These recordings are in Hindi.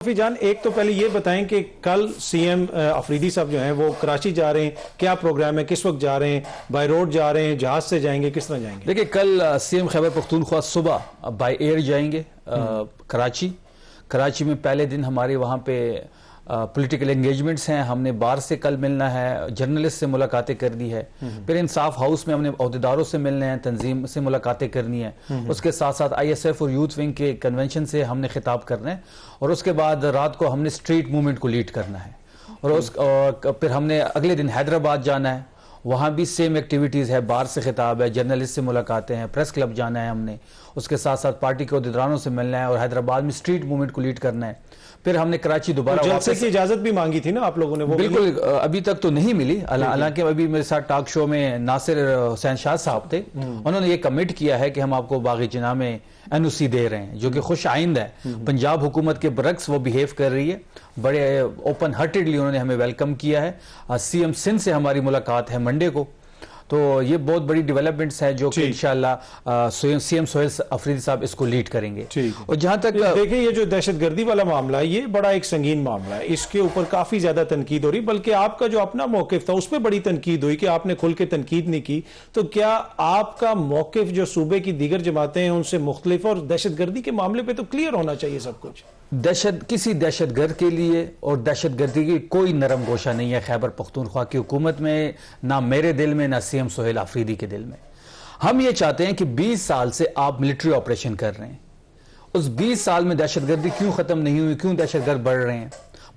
काफी जान, एक तो पहले ये बताएं कि कल सीएम अफरीदी साहब जो हैं वो कराची जा रहे हैं, क्या प्रोग्राम है, किस वक्त जा रहे हैं, बाय रोड जा रहे हैं, जहाज से जाएंगे, किस तरह जाएंगे? देखिए, कल सीएम खैबर पख्तूनख्वा सुबह बाय एयर जाएंगे कराची में पहले दिन हमारे वहाँ पे पॉलिटिकल एंगेजमेंट्स हैं। हमने बार से कल मिलना है, जर्नलिस्ट से मुलाकातें कर दी है, फिर इंसाफ हाउस में हमने अहदेदारों से मिलने हैं, तंजीम से मुलाकातें करनी है, उसके साथ साथ ISF और यूथ विंग के कन्वेंशन से हमने खिताब करना है, और उसके बाद रात को हमने स्ट्रीट मूवमेंट को लीड करना है, और फिर हमने अगले दिन हैदराबाद जाना है, वहाँ भी सेम एक्टिविटीज़ है, बार से खिताब है, जर्नलिस्ट से मुलाकातें हैं, प्रेस क्लब जाना है हमने, उसके साथ साथ पार्टी के अहदेदारों से मिलना है और हैदराबाद में स्ट्रीट मूवमेंट को लीड करना है। फिर हमने कराची दोबारा जलसे की इजाजत भी मांगी थी ना आप लोगों ने, वो बिल्कुल अभी तक तो नहीं मिली। हालांकि अभी मेरे साथ टॉक शो में नासिर हुसैन शाह साहब थे, उन्होंने ये कमिट किया है कि हम आपको बागी जिना में NOC दे रहे हैं, जो कि खुश आइंद है। पंजाब हुकूमत के बरक्स वो बिहेव कर रही है, बड़े ओपन हार्टेडली उन्होंने हमें वेलकम किया है। CM सिंध से हमारी मुलाकात है मंडे को, तो ये बहुत बड़ी डेवलपमेंट्स है जो कि इंशाल्लाह CM सोहेल अफरीदी साहब इसको लीड करेंगे। और जहां तक देखिए, ये जो दहशतगर्दी वाला मामला है, ये बड़ा एक संगीन मामला है, इसके ऊपर काफी ज्यादा तनकीद हो रही, बल्कि आपका जो अपना मौकिफ था उस पर बड़ी तनकीद हुई कि आपने खुल के तनकीद नहीं की। तो क्या आपका मौकिफ जो सूबे की दीगर जमातें हैं उनसे मुख्तलिफ, और दहशतगर्दी के मामले पर तो क्लियर होना चाहिए सब कुछ? किसी दहशतगर्द के लिए और दहशतगर्दी की कोई नरम गोशा नहीं है खैबर पख्तूनख्वा की हुकूमत में, ना मेरे दिल में, ना CM सोहेल अफरीदी के दिल में। हम ये चाहते हैं कि 20 साल से आप मिलिट्री ऑपरेशन कर रहे हैं, उस 20 साल में दहशतगर्दी क्यों खत्म नहीं हुई, क्यों दहशतगर्द बढ़ रहे हैं?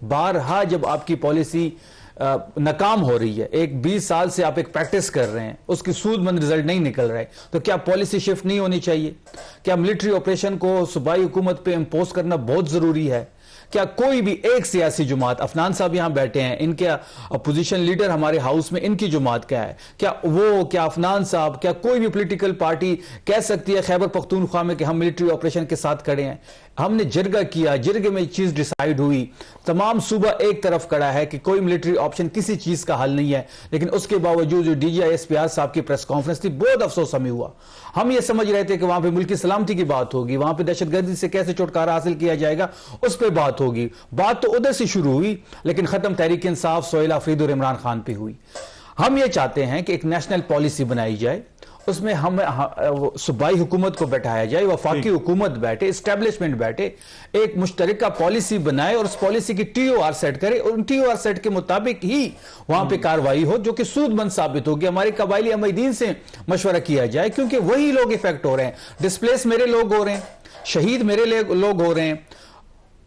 बारहा जब आपकी पॉलिसी नाकाम हो रही है, 20 साल से आप एक प्रैक्टिस कर रहे हैं, उसकी सूदमंद रिजल्ट नहीं निकल रहे, तो क्या पॉलिसी शिफ्ट नहीं होनी चाहिए? क्या मिलिट्री ऑपरेशन को सूबाई हुकूमत पे इम्पोज करना बहुत जरूरी है? क्या कोई भी एक सियासी जमात, अफनान साहब यहां बैठे हैं, इनके अपोजिशन लीडर हमारे हाउस में, इनकी जमात क्या है? क्या अफनान साहब, क्या कोई भी पॉलिटिकल पार्टी कह सकती है खैबर पख्तूनख्वा में कि हम मिलिट्री ऑपरेशन के साथ खड़े हैं? हमने जिरगा किया, जिरगे में चीज डिसाइड हुई, तमाम सूबा एक तरफ खड़ा है कि कोई मिलिट्री ऑप्शन किसी चीज का हल नहीं है, लेकिन उसके बावजूद जो DG ISPR साहब की प्रेस कॉन्फ्रेंस थी, बहुत अफसोस हमें हुआ। हम ये समझ रहे थे कि वहां पे मुल्की सलामती की बात होगी, वहां पे दहशतगर्दी से कैसे छुटकारा हासिल किया जाएगा उस पर बात होगी। बात तो उधर से शुरू हुई, लेकिन खत्म तहरीक इंसाफ, सोहेल अफरीदी और इमरान खान पे हुई। हम ये चाहते हैं कि एक नेशनल पॉलिसी बनाई जाए, उसमें हम सूबाई हुकूमत को बैठाया जाए, वफाकी हुकूमत बैठे, एस्टेब्लिशमेंट बैठे, एक मुश्तरका पॉलिसी बनाए और उस पॉलिसी की TOR सेट करे, और उन TOR सेट के मुताबिक ही वहां पे कार्रवाई हो जो कि सूदमंद साबित होगी। हमारे कबायली अमीदीन से मशवरा किया जाए, क्योंकि वही लोग इफेक्ट हो रहे हैं, डिस्प्लेस मेरे लोग हो रहे हैं, शहीद मेरे लोग हो रहे हैं,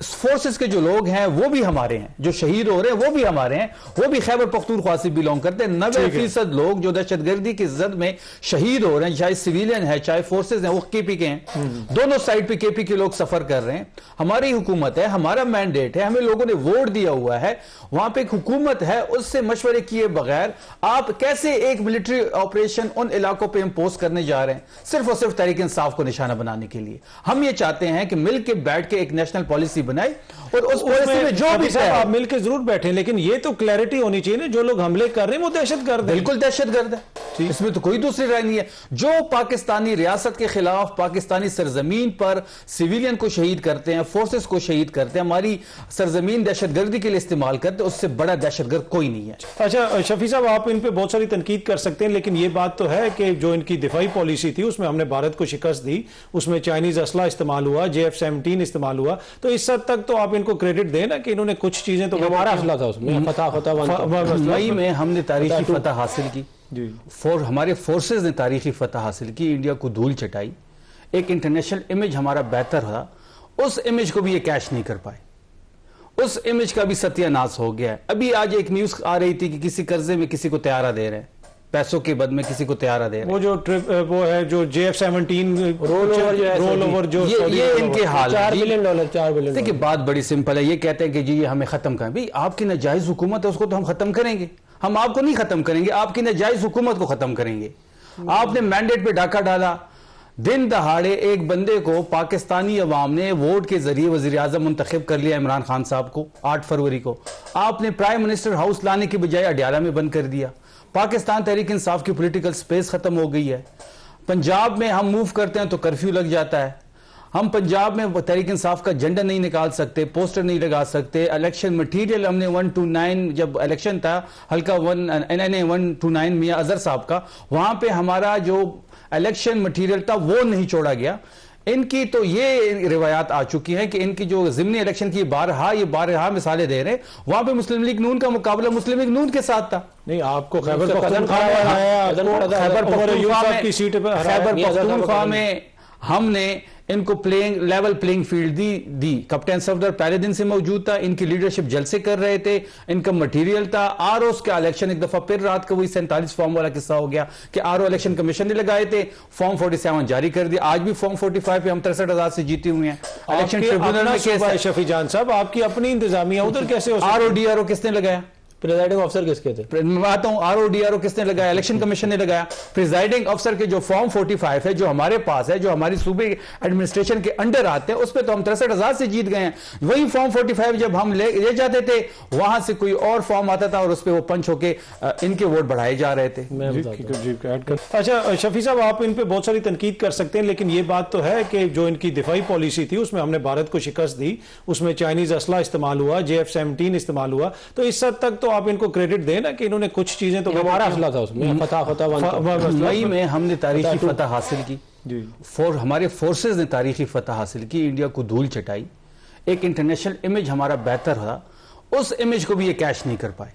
फोर्सेस के जो लोग हैं वो भी हमारे हैं, जो शहीद हो रहे हैं वो भी हमारे हैं, वो भी खैबर पख्तूनख्वा से बिलोंग करते हैं। 90% लोग जो दहशतगर्दी की जद में शहीद हो रहे हैं, चाहे सिविलियन है चाहे फोर्सेस हैं, वो KP के हैं। दोनों साइड पे KP के लोग सफर कर रहे हैं। हमारी हुकूमत है, हमारा मैंडेट है, हमें लोगों ने वोट दिया हुआ है, वहां पे एक हुकूमत है, उससे मशवरे किए बगैर आप कैसे एक मिलिट्री ऑपरेशन उन इलाकों पे इंपोज करने जा रहे हैं, सिर्फ और सिर्फ तहरीक इंसाफ को निशाना बनाने के लिए? हम ये चाहते हैं कि मिल के बैठ के एक नेशनल पॉलिसी बनाए, और उस पॉलिसी में जो भी आप मिलकर जरूर बैठे, लेकिन ये तो क्लैरिटी होनी चाहिए ना, जो लोग हमले कर रहे हैं वो दहशतगर्द है। बिल्कुल दहशतगर्द है, इसमें तो कोई दूसरी राय नहीं है। जो पाकिस्तानी रियासत के खिलाफ पाकिस्तानी सरजमीन पर सिविलियन को शहीद करते हैं, फोर्सेस को शहीद करते हैं, हमारी सरजमीन दहशतगर्दी के लिए इस्तेमाल करते हैं, उससे बड़ा दहशतगर्द कोई नहीं है। अच्छा शफी साहब, आप इन पे बहुत सारी तनकीद कर सकते हैं, लेकिन ये बात तो है कि जो इनकी दिफाई पॉलिसी थी उसमें हमने भारत को शिकस्त दी, उसमें चाइनीज असला इस्तेमाल हुआ, JF-17 इस्तेमाल हुआ, तो इस हद तक तो आप इनको क्रेडिट दें ना कि इन्होंने कुछ चीजें तो हमारा असला था उसमें, मई में हमने तारीखी फतह हासिल की, हमारे फोर्सेस ने तारीखी फतह हासिल की, इंडिया को धूल चटाई, एक इंटरनेशनल इमेज हमारा बेहतर था, उस इमेज को भी ये कैश नहीं कर पाए, उस इमेज का भी सत्यानाश हो गया है। अभी आज एक न्यूज आ रही थी कि किसी कर्जे में किसी को तैयारा दे रहे हैं, पैसों के बद में किसी को तैयारा दे रहे हैं, वो जो ट्रिप वो है जो JF-17 रोल ओवर जो ये इनके हाल $4 बिलियन। देखिए, बात बड़ी सिंपल है, ये कहते हैं कि जी ये हमें खत्म करें। भाई, आपकी नाजायज हुकूमत है, उसको तो हम खत्म करेंगे, हम आपको नहीं खत्म करेंगे, आपकी नाजायज हुकूमत को खत्म करेंगे। आपने मैंडेट पे डाका डाला, दिन दहाड़े एक बंदे को पाकिस्तानी अवाम ने वोट के जरिए वजीर आजम मुंतखब कर लिया, इमरान खान साहब को 8 फरवरी को। आपने प्राइम मिनिस्टर हाउस लाने की बजाय अडियाला में बंद कर दिया। पाकिस्तान तहरीक इंसाफ की पॉलिटिकल स्पेस खत्म हो गई है। पंजाब में हम मूव करते हैं तो कर्फ्यू लग जाता है, हम पंजाब में तहरीक इंसाफ का झंडा नहीं निकाल सकते, पोस्टर नहीं लगा सकते। इलेक्शन मटीरियल हमने 129 जब इलेक्शन था हल्का 129 मियां अजहर साहब का, वहां पे हमारा जो इलेक्शन मटीरियल था वो नहीं छोड़ा गया। इनकी तो ये रिवायात आ चुकी है कि इनकी जो ज़िमनी इलेक्शन की बारहा मिसालें दे रहे हैं, वहां पे मुस्लिम लीग नून का मुकाबला मुस्लिम लीग नून के साथ था। नहीं, आपको खैबर पख्तूनख्वा में हमने इनको लेवल प्लेइंग फील्ड दी। कैप्टन सफदर पहले दिन से मौजूद था, इनकी लीडरशिप जलसे कर रहे थे, इनका मटेरियल था। आरओ का इलेक्शन एक दफा फिर रात को वही 47 फॉर्म वाला किस्सा हो गया कि आरओ इलेक्शन कमीशन ने लगाए थे, फॉर्म 47 जारी कर दिया। आज भी फॉर्म 45 पे हम 63,000 से जीते हुए हैं। इलेक्शन ट्रिब्यूनल में केस है। शफी जान साहब, आपकी अपनी इंतजामिया उधर कैसे हो? आरओ किसने लगाया? प्रिजाइडिंग ऑफिसर किसके थे? मैं बात हूं, आरओ किसने लगाया? इलेक्शन कमीशन ने लगाया। प्रिजाइडिंग ऑफिसर के जो फॉर्म 45 है जो हमारे पास है, जो हमारी सूबे एडमिनिस्ट्रेशन के अंडर आते हैं, उस पर तो हम 63,000 से जीत गए हैं। वही फॉर्म 45 जब हम ले जाते थे, वहां से कोई और फॉर्म आता था और उस पर वो पंच होके इनके वोट बढ़ाए जा रहे थे। अच्छा शफी साहब, आप इन पे बहुत सारी तनकीद कर सकते हैं, लेकिन ये बात तो है कि जो इनकी दिफाई पॉलिसी थी उसमें हमने भारत को शिकस्त दी, उसमें चाइनीज असला इस्तेमाल हुआ, JF-17 इस्तेमाल हुआ, तो इस हद तक तो आप इनको क्रेडिट दें ना कि इन्होंने कुछ चीजें तो हमारा असला था उसमें, मई में हमने तारीखी फतह हासिल की, हमारे फोर्सेज ने तारीखी फतह हासिल की, इंडिया को धूल चटाई, एक इंटरनेशनल इमेज हमारा बेहतर था। उस इमेज को भी ये कैश नहीं कर पाए,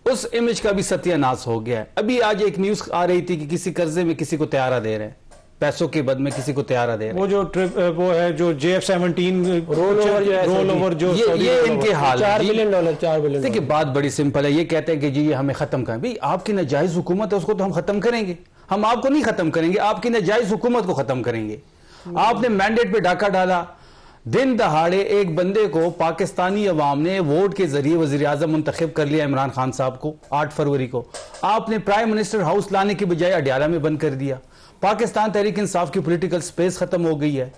उस इमेज का भी सत्यानाश हो गया है। अभी आज एक न्यूज आ रही थी कि किसी कर्जे में किसी को त्यारा दे रहे हैं, पैसों के बद में किसी को त्यारा दे रहे हैं। वो जो ट्रिप वो है जो JF-17 रोल ओवर जो ये इनके हाल $4 बिलियन। देखिए बात बड़ी सिंपल है, ये कहते हैं कि जी ये हमें खत्म करें। भाई आपकी नाजायज हुकूमत है, उसको तो हम खत्म करेंगे, हम आपको नहीं खत्म करेंगे, आपकी नाजायज हुकूमत को खत्म करेंगे। आपने मैंडेट पे डाका डाला, दिन दहाड़े एक बंदे को पाकिस्तानी अवाम ने वोट के जरिए वजीर आजम मुंतखब कर लिया, इमरान खान साहब को 8 फरवरी को। आपने प्राइम मिनिस्टर हाउस लाने की बजाय अडयाला में बंद कर दिया। पाकिस्तान तहरीक इंसाफ की पॉलिटिकल स्पेस खत्म हो गई है।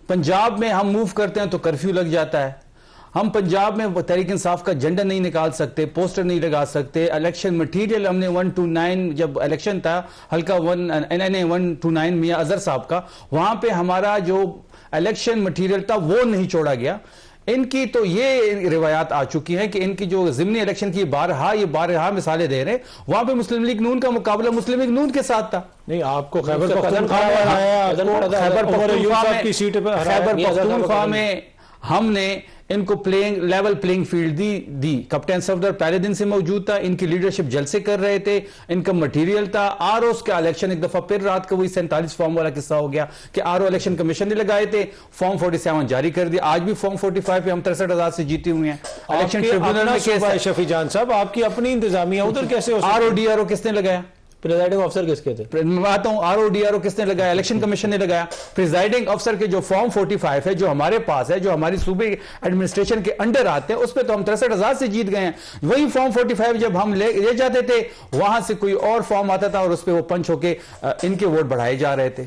पंजाब में हम मूव करते हैं तो कर्फ्यू लग जाता है। हम पंजाब में तहरीक इंसाफ का झंडा नहीं निकाल सकते, पोस्टर नहीं लगा सकते। इलेक्शन मटीरियल हमने 129 जब इलेक्शन था हल्का 129 मियां अजहर साहब का, वहां पे हमारा जो इलेक्शन मटीरियल था वो नहीं छोड़ा गया। इनकी तो ये रिवायात आ चुकी है कि इनकी जो ज़िमनी इलेक्शन की बारहा मिसालें दे रहे हैं, वहां पे मुस्लिम लीग नून का मुकाबला मुस्लिम लीग नून के साथ था। नहीं, आपको खैबर पख्तूनख्वा में हमने इनको लेवल प्लेइंग फील्ड दी। कैप्टन सफदर पहले दिन से मौजूद था, इनकी लीडरशिप जलसे कर रहे थे, इनका मटेरियल था। आरओ का इलेक्शन एक दफा फिर रात को वही 47 फॉर्म वाला किस्सा हो गया कि आरओ इलेक्शन कमीशन ने लगाए थे, फॉर्म 47 जारी कर दिया। आज भी फॉर्म 45 पे हम 63,000 से जीते हुए हैं। इलेक्शन ट्रिब्यूनल में केस है। शफी जान साहब, आपकी अपनी इंतजामिया उधर कैसे हो? आरओ किसने लगाया? प्रिजाइडिंग ऑफिसर किसके थे? मैं बात हूं, आरओ किसने लगाया? इलेक्शन कमीशन ने लगाया। प्रिजाइडिंग ऑफिसर के जो फॉर्म 45 है जो हमारे पास है, जो हमारी सूबे एडमिनिस्ट्रेशन के अंडर आते हैं, उस पर तो हम 63,000 से जीत गए हैं। वही फॉर्म 45 जब हम ले जाते थे, वहां से कोई और फॉर्म आता था और उस पर वो पंच होके इनके वोट बढ़ाए जा रहे थे।